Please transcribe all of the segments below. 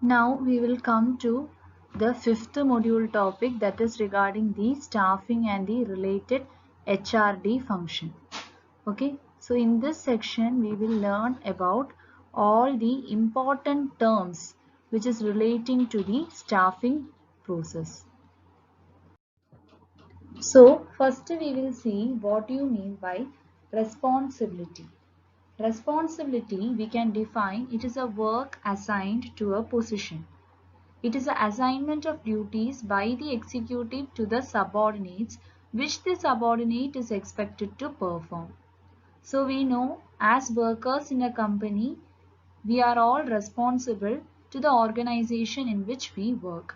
Now we will come to the fifth module topic, that is regarding the staffing and the related HRD function. Okay, so in this section we will learn about all the important terms which is relating to the staffing process. So first we will see what you mean by responsibility. Responsibility, we can define it is a work assigned to a position. It is the assignment of duties by the executive to the subordinates which the subordinate is expected to perform. So we know as workers in a company, we are all responsible to the organization in which we work.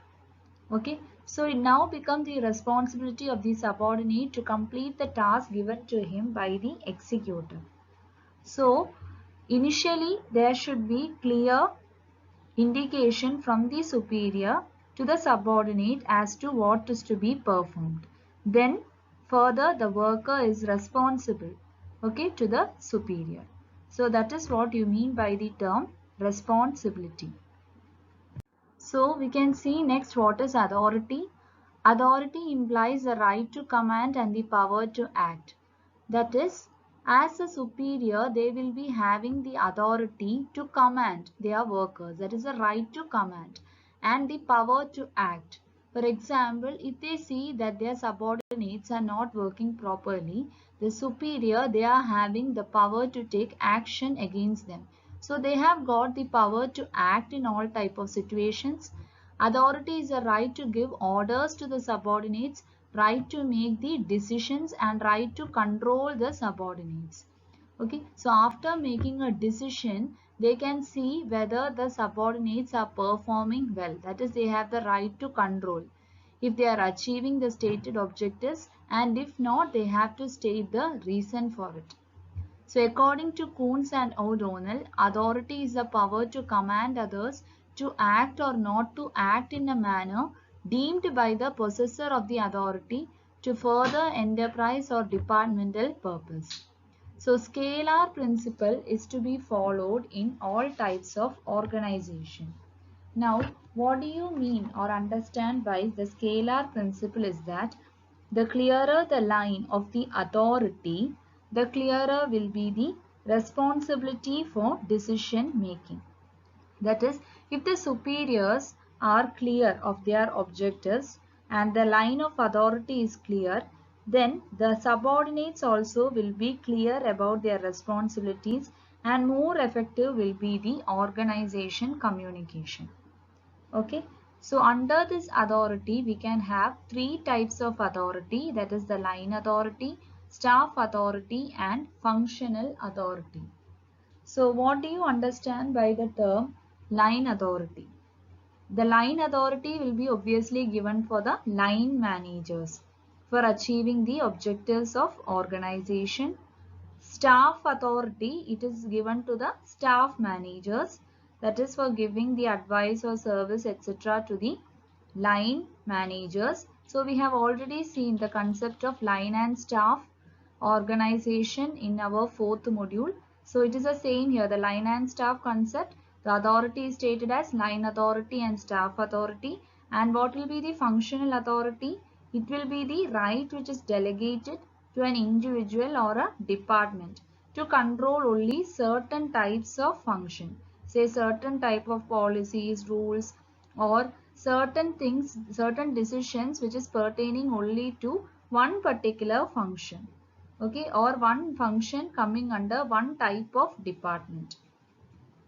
Okay, so it now becomes the responsibility of the subordinate to complete the task given to him by the executive. So initially there should be clear indication from the superior to the subordinate as to what is to be performed. Then further the worker is responsible, okay, to the superior. So that is what you mean by the term responsibility. So we can see next what is authority. Authority implies the right to command and the power to act. That is, as a superior, they will be having the authority to command their workers. That is the right to command and the power to act. For example, if they see that their subordinates are not working properly, the superior, they are having the power to take action against them. So they have got the power to act in all type of situations. Authority is a right to give orders to the subordinates, right to make the decisions and right to control the subordinates. Okay, so after making a decision, they can see whether the subordinates are performing well. That is, they have the right to control if they are achieving the stated objectives, and if not, they have to state the reason for it. So according to Coons and O'Donnell, authority is the power to command others to act or not to act in a manner deemed by the possessor of the authority to further enterprise or departmental purpose. So scalar principle is to be followed in all types of organization. Now, what do you mean or understand by the scalar principle is that the clearer the line of the authority, the clearer will be the responsibility for decision making. That is, if the superiors are clear of their objectives and the line of authority is clear, then the subordinates also will be clear about their responsibilities and more effective will be the organization communication. Okay, so under this authority we can have three types of authority, that is the line authority, staff authority and functional authority. So what do you understand by the term line authority? The line authority will be obviously given for the line managers for achieving the objectives of organization. Staff authority, it is given to the staff managers, that is for giving the advice or service etc. to the line managers. So we have already seen the concept of line and staff organization in our fourth module. So it is the same here, the line and staff concept. The authority is stated as line authority and staff authority. And what will be the functional authority? It will be the right which is delegated to an individual or a department to control only certain types of function. Say certain type of policies, rules or certain things, certain decisions which is pertaining only to one particular function. Okay, or one function coming under one type of department.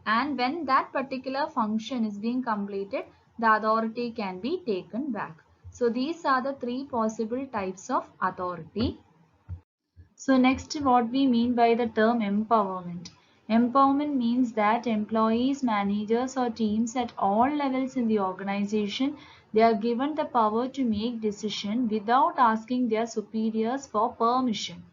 And when that particular function is being completed, the authority can be taken back. So these are the three possible types of authority. So next, what we mean by the term empowerment. Empowerment means that employees, managers or teams at all levels in the organization, they are given the power to make decisions without asking their superiors for permission.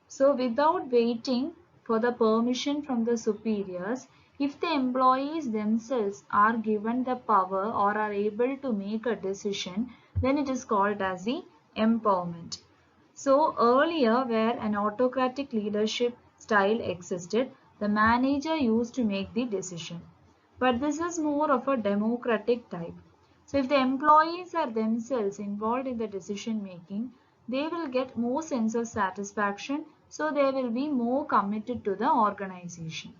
So without waiting for the permission from the superiors, if the employees themselves are given the power or are able to make a decision, then it is called as the empowerment. So earlier, where an autocratic leadership style existed, the manager used to make the decision. But this is more of a democratic type. So if the employees are themselves involved in the decision making, they will get more sense of satisfaction, so they will be more committed to the organization.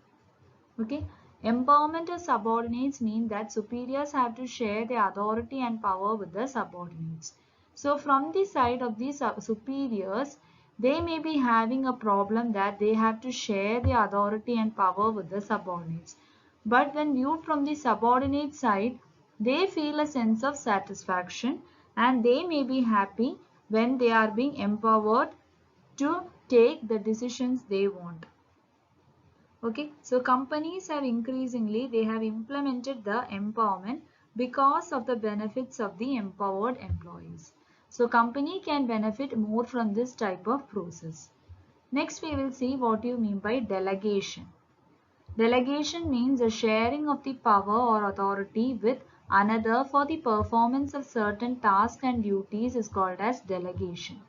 Okay. Empowerment of subordinates mean that superiors have to share the authority and power with the subordinates. So from the side of the superiors, they may be having a problem that they have to share the authority and power with the subordinates. But when viewed from the subordinate side, they feel a sense of satisfaction and they may be happy when they are being empowered to take the decisions they want. Okay, so companies have increasingly, they have implemented the empowerment because of the benefits of the empowered employees. So company can benefit more from this type of process. Next we will see what you mean by delegation. Delegation means the sharing of the power or authority with another for the performance of certain tasks and duties is called as delegation.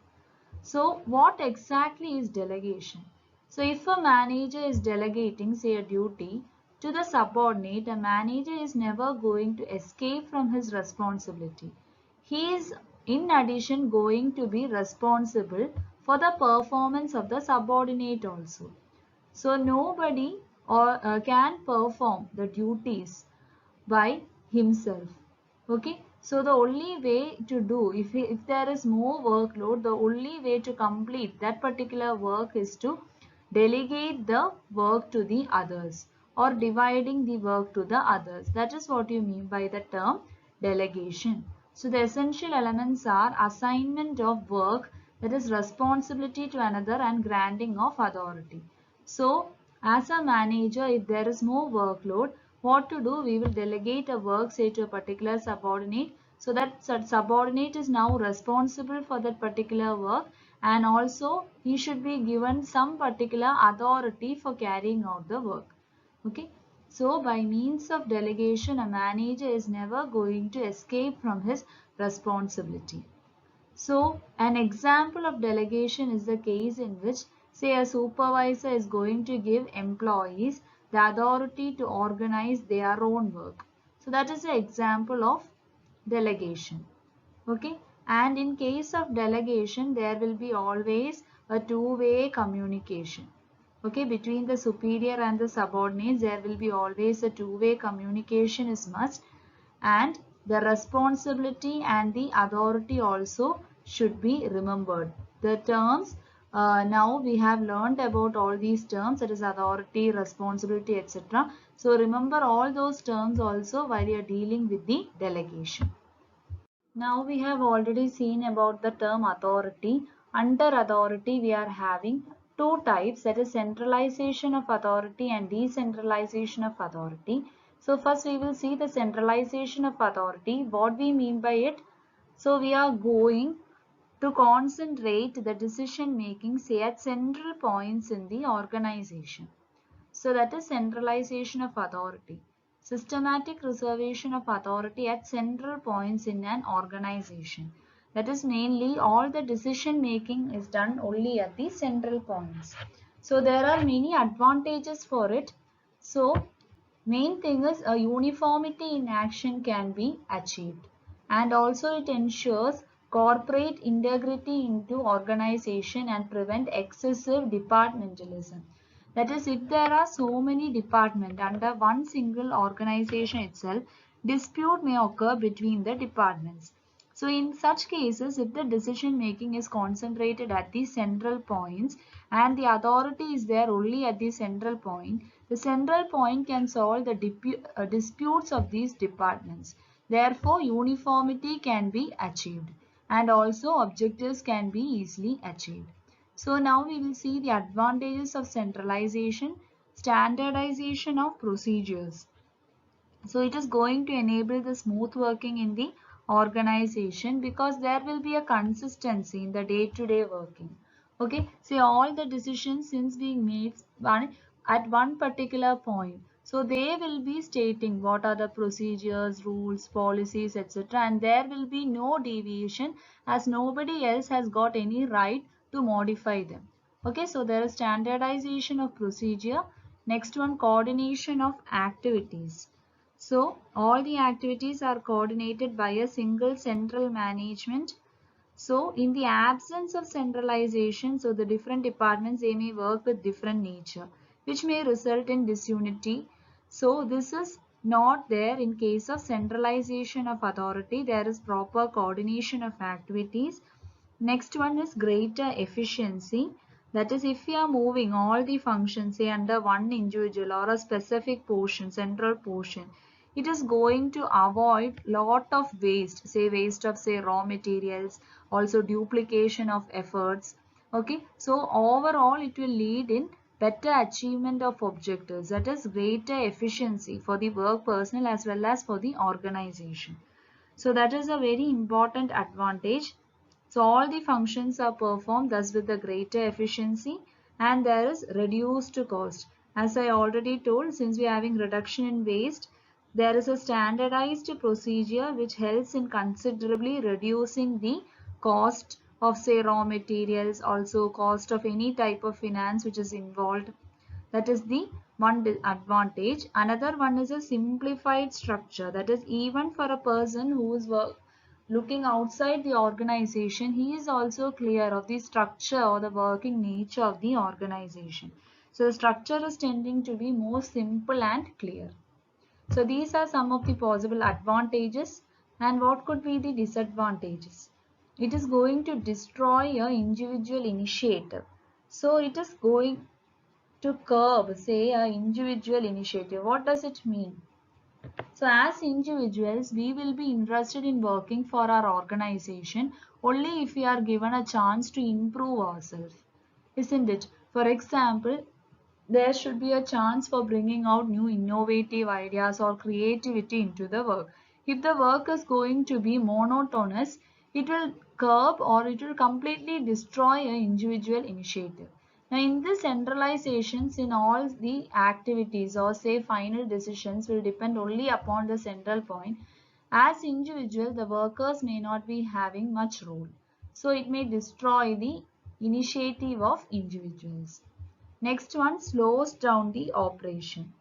So what exactly is delegation? So if a manager is delegating, say, a duty to the subordinate, a manager is never going to escape from his responsibility. He is in addition going to be responsible for the performance of the subordinate also. So nobody can perform the duties by himself. Okay, so the only way to do, if there is more workload, the only way to complete that particular work is to delegate the work to the others or dividing the work to the others. That is what you mean by the term delegation. So the essential elements are assignment of work, that is responsibility to another, and granting of authority. So as a manager, if there is more workload, what to do? We will delegate a work, say, to a particular subordinate, so that subordinate is now responsible for that particular work, and also he should be given some particular authority for carrying out the work. Okay. So by means of delegation, a manager is never going to escape from his responsibility. So an example of delegation is the case in which, say, a supervisor is going to give employees the authority to organize their own work. So that is an example of delegation. Okay. And in case of delegation, there will be always a two-way communication. Okay. Between the superior and the subordinates, there will be always a two-way communication is must, and the responsibility and the authority also should be remembered. The terms, now we have learned about all these terms, that is authority, responsibility, etc. So remember all those terms also while you are dealing with the delegation. Now we have already seen about the term authority. Under authority we are having two types, that is centralization of authority and decentralization of authority. So first we will see the centralization of authority. What we mean by it? So we are going to concentrate the decision making, say, at central points in the organization. So that is centralization of authority. Systematic reservation of authority at central points in an organization. That is mainly all the decision making is done only at the central points. So there are many advantages for it. So main thing is a uniformity in action can be achieved, and also it ensures corporate integrity into organization and prevent excessive departmentalism. That is, if there are so many departments under one single organization itself, dispute may occur between the departments. So in such cases, if the decision making is concentrated at the central points and the authority is there only at the central point, the central point can solve the disputes of these departments. Therefore, uniformity can be achieved and also objectives can be easily achieved. So now we will see the advantages of centralization, standardization of procedures. So it is going to enable the smooth working in the organization because there will be a consistency in the day-to-day working. Okay, so all the decisions since being made at one particular point. So they will be stating what are the procedures, rules, policies, etc. And there will be no deviation as nobody else has got any right to modify them. Okay, so there is standardization of procedure. Next one, coordination of activities. So all the activities are coordinated by a single central management. So in the absence of centralization, so the different departments, they may work with different nature, which may result in disunity. So this is not there in case of centralization of authority. There is proper coordination of activities. Next one is greater efficiency. That is, if we are moving all the functions say under one individual or a specific portion, central portion, it is going to avoid lot of waste, say waste of say raw materials, also duplication of efforts. Okay, so overall it will lead in better achievement of objectives, that is greater efficiency for the work personnel as well as for the organization. So that is a very important advantage. So all the functions are performed thus with the greater efficiency, and there is reduced cost. As I already told, since we are having reduction in waste, there is a standardized procedure which helps in considerably reducing the cost of say raw materials, also cost of any type of finance which is involved. That is the one advantage. Another one is a simplified structure. That is, even for a person who is looking outside the organization, he is also clear of the structure or the working nature of the organization. So the structure is tending to be more simple and clear. So these are some of the possible advantages. And what could be the disadvantages? It is going to destroy your individual initiative. So it is going to curb, say, an individual initiative. What does it mean? So as individuals, we will be interested in working for our organization only if we are given a chance to improve ourselves, isn't it? For example, there should be a chance for bringing out new innovative ideas or creativity into the work. If the work is going to be monotonous, it will curb or it will completely destroy an individual initiative. Now, in this centralizations in all the activities or say final decisions will depend only upon the central point. As individual, the workers may not be having much role. So it may destroy the initiative of individuals. Next one, slows down the operation.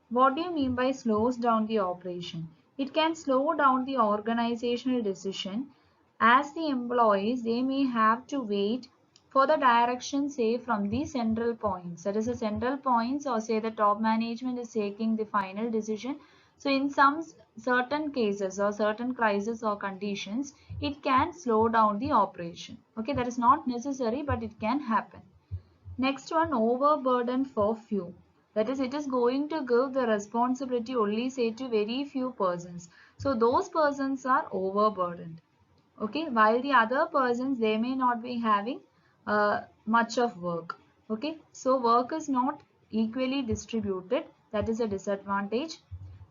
What do you mean by slows down the operation? It can slow down the organizational decision, as the employees, they may have to wait for the direction say from the central points. That is the central points or say the top management is taking the final decision. So in some certain cases or certain crises or conditions, it can slow down the operation. Okay, that is not necessary, but it can happen. Next one, overburden for few. That is, it is going to give the responsibility only say to very few persons. So those persons are overburdened. Okay, while the other persons, they may not be having much of work. Okay, so work is not equally distributed. That is a disadvantage.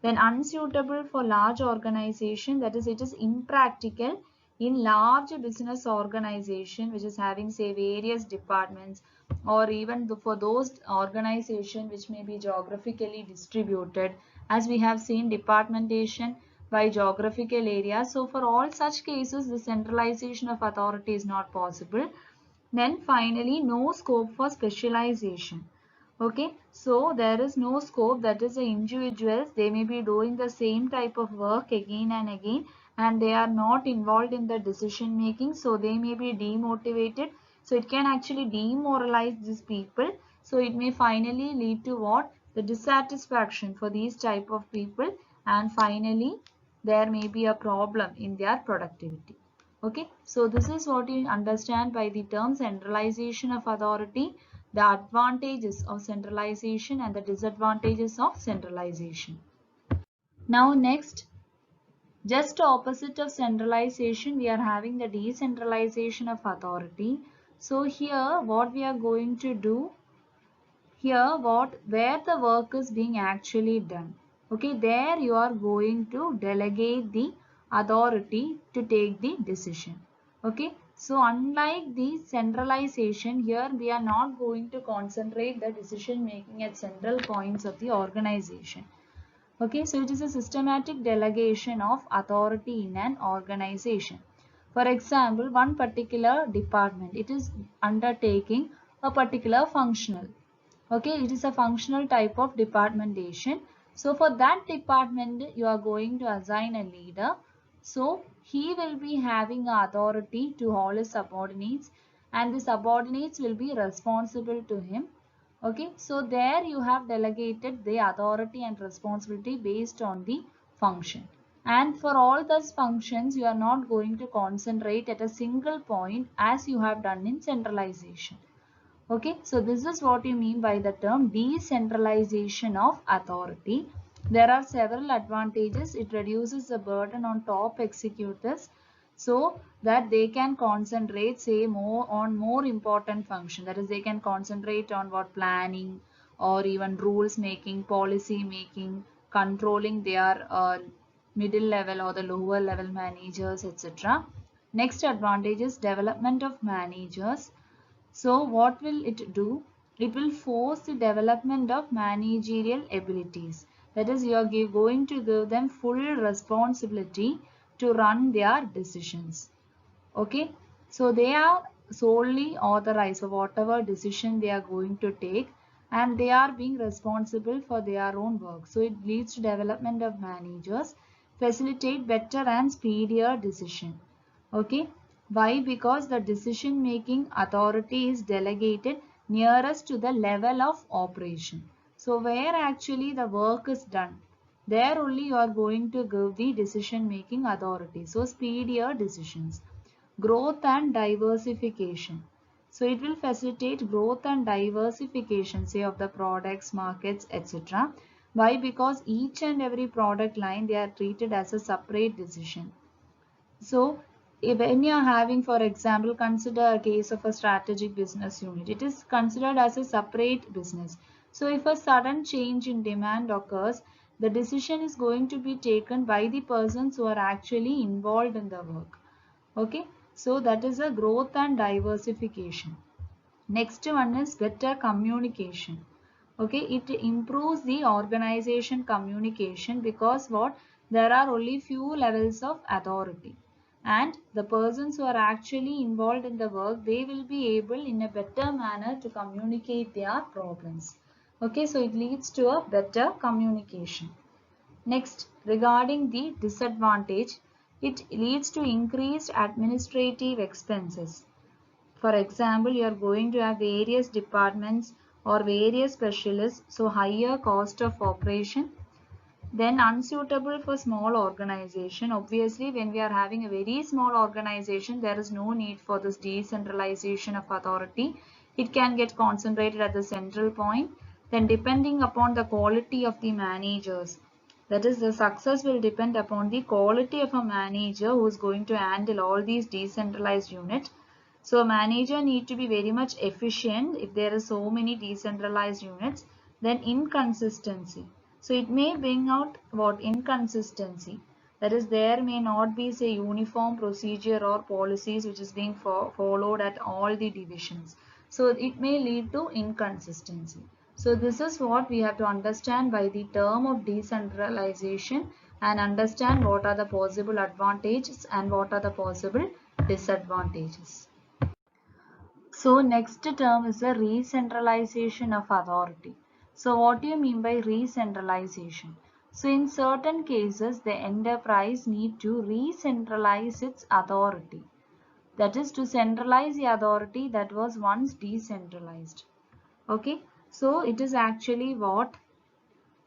Then unsuitable for large organization, that is, it is impractical in large business organization which is having say various departments, or even for those organization which may be geographically distributed, as we have seen departmentation by geographical area. So for all such cases, the centralization of authority is not possible. Then finally, no scope for specialization. Okay, so there is no scope, that is the individuals, they may be doing the same type of work again and again, and they are not involved in the decision making, so they may be demotivated. So it can actually demoralize these people. So it may finally lead to what? The dissatisfaction for these type of people, and finally there may be a problem in their productivity. Okay, so this is what you understand by the term centralization of authority, the advantages of centralization and the disadvantages of centralization. Now next, just opposite of centralization, we are having the decentralization of authority. So here what we are going to do, here where the work is being actually done. Okay, there you are going to delegate the authority to take the decision. Okay, so unlike the centralization, here we are not going to concentrate the decision making at central points of the organization. Okay, so it is a systematic delegation of authority in an organization. For example, one particular department, it is undertaking a particular functional. Okay, it is a functional type of departmentation. So for that department, you are going to assign a leader. So he will be having authority to all his subordinates, and the subordinates will be responsible to him. Okay, so there you have delegated the authority and responsibility based on the function. And for all those functions, you are not going to concentrate at a single point as you have done in centralization. Okay, so this is what you mean by the term decentralization of authority. There are several advantages. It reduces the burden on top executives so that they can concentrate, say, more important function. That is, they can concentrate on what planning or even rules making, policy making, controlling their middle level or the lower level managers, etc. Next advantage is development of managers. So what will it do? It will force the development of managerial abilities. That is, you are going to give them full responsibility to run their decisions. Okay, so they are solely authorized for whatever decision they are going to take, and they are being responsible for their own work. So it leads to development of managers, facilitate better and speedier decision. Okay, why? Because the decision making authority is delegated nearest to the level of operation. So where actually the work is done, there only you are going to give the decision making authority. So speedier decisions. Growth and diversification. So it will facilitate growth and diversification, say, of the products, markets, etc. Why? Because each and every product line, they are treated as a separate decision. So when you are having, for example, consider a case of a strategic business unit. It is considered as a separate business. So if a sudden change in demand occurs, the decision is going to be taken by the persons who are actually involved in the work. Okay, so that is a growth and diversification. Next one is better communication. Okay, it improves the organization communication because what? There are only few levels of authority, and the persons who are actually involved in the work, they will be able in a better manner to communicate their problems. Okay, so it leads to a better communication. Next, regarding the disadvantage, it leads to increased administrative expenses. For example, you are going to have various departments or various specialists, so higher cost of operation. Then unsuitable for small organization. Obviously, when we are having a very small organization, there is no need for this decentralization of authority. It can get concentrated at the central point. Then depending upon the quality of the managers, that is, the success will depend upon the quality of a manager who is going to handle all these decentralized units. So a manager need to be very much efficient. If there are so many decentralized units, then inconsistency. So it may bring out what? Inconsistency. That is, there may not be, say, uniform procedure or policies which is being followed at all the divisions. So it may lead to inconsistency. So this is what we have to understand by the term of decentralization, and understand what are the possible advantages and what are the possible disadvantages. So next term is the re-centralization of authority. So what do you mean by re-centralization? So in certain cases, the enterprise need to re-centralize its authority. That is, to centralize the authority that was once decentralized. Okay, so it is actually what?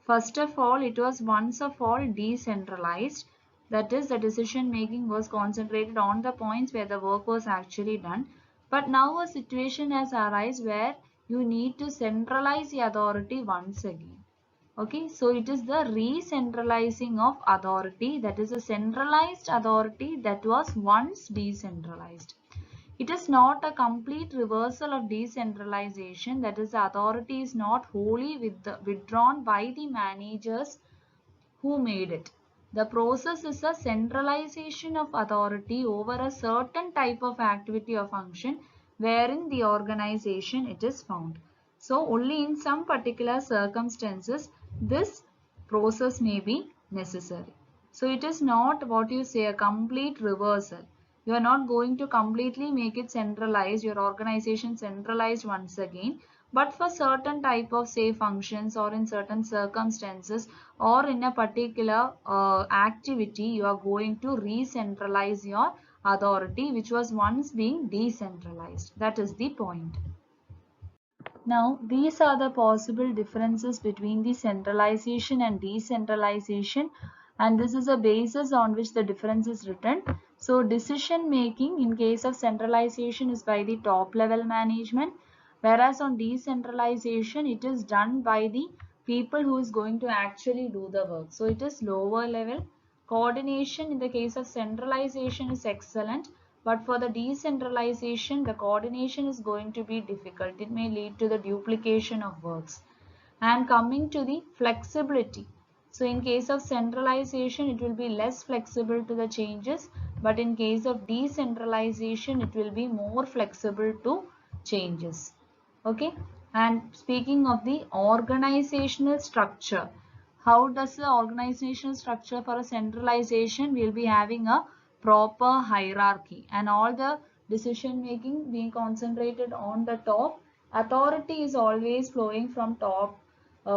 First of all, it was once of all decentralized. That is, the decision making was concentrated on the points where the work was actually done. But now a situation has arisen where you need to centralize the authority once again. Okay, so it is the re-centralizing of authority, that is a centralized authority that was once decentralized. It is not a complete reversal of decentralization, that is, the authority is not wholly withdrawn by the managers who made it. The process is a centralization of authority over a certain type of activity or function wherein the organization it is found. So only in some particular circumstances this process may be necessary. So it is not what you say a complete reversal. You are not going to completely make it centralized, your organization centralized once again, But for certain type of say functions or in certain circumstances or in a particular activity, you are going to re-centralize your authority which was once being decentralized. That is the point. Now, these are the possible differences between the centralization and decentralization, and this is a basis on which the difference is written. So, decision making in case of centralization is by the top level management, whereas on decentralization it is done by the people who is going to actually do the work. So, it is lower level. Coordination in the case of centralization is excellent, but for the decentralization, the coordination is going to be difficult. It may lead to the duplication of works. And coming to the flexibility. So in case of centralization, it will be less flexible to the changes, but in case of decentralization, it will be more flexible to changes. Okay. And speaking of the organizational structure, how does the organizational structure for a centralization? We'll be having a proper hierarchy and all the decision making being concentrated on the top. Authority is always flowing from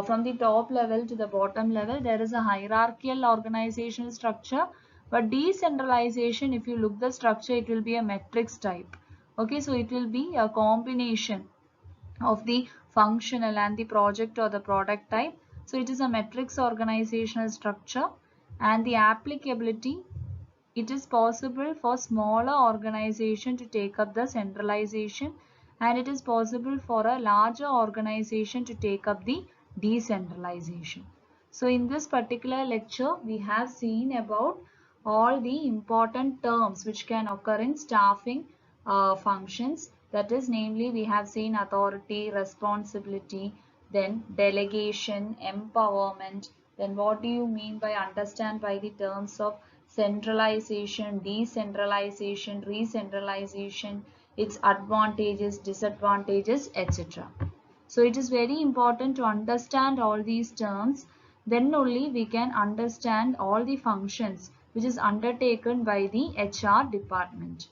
from the top level to the bottom level. There is a hierarchical organizational structure, but decentralization, if you look the structure, it will be a matrix type. Okay, so it will be a combination of the functional and the project or the product type. So it is a matrix organizational structure, and the applicability, it is possible for smaller organization to take up the centralization, and it is possible for a larger organization to take up the decentralization. So in this particular lecture, we have seen about all the important terms which can occur in staffing functions. That is, namely, we have seen authority, responsibility, then delegation, empowerment. Then what do you mean by understand by the terms of centralization, decentralization, re-centralization, its advantages, disadvantages, etc. So it is very important to understand all these terms. Then only we can understand all the functions which is undertaken by the HR department.